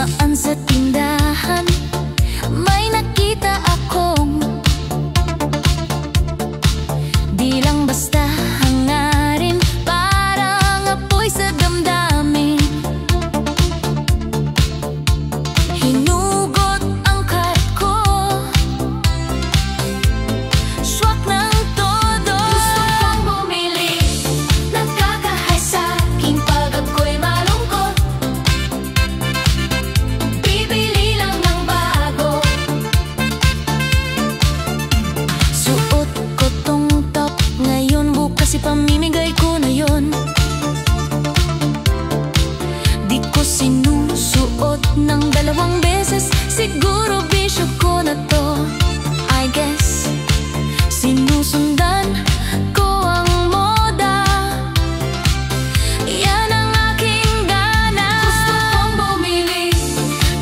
dumaan sa tindahan, may nakita akong di lang basta hangarin, parang apoy sa damdamin. Hinugot ang card ko, swak ng todo. Gusto kong bumili, nagkakahay sa aking pag ako'y malungkot. Bibili lang ng bago. Suot ko tong top ngayon, bukas ipamimigay ko na yon. Di ko sinusuot ng dalawang beses, siguro bisyo ko na to. I guess sinusundan ko ang moda, yan ang aking gana. Gusto kong bumili,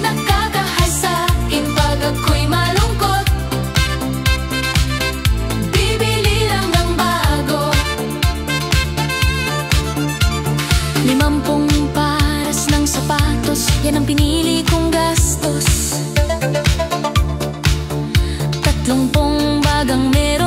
nakakahay sa akin pag ako'y malungkot. Bibili lang ng bago. 50 pares ng sapatos, yan ang pinili kong gastos. 30 bagang meron